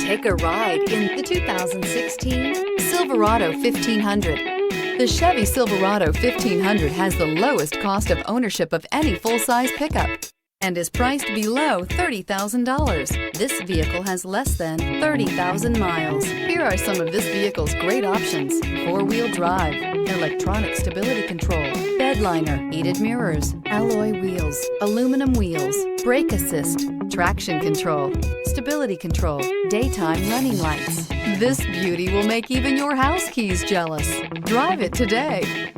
Take a ride in the 2016 Silverado 1500. The Chevy Silverado 1500 has the lowest cost of ownership of any full-size pickup and is priced below $30,000. This vehicle has less than 30,000 miles. Here are some of this vehicle's great options: four-wheel drive, electronic stability control, bed liner, heated mirrors, alloy wheels, aluminum wheels, brake assist, traction control, stability control, daytime running lights. This beauty will make even your house keys jealous. Drive it today.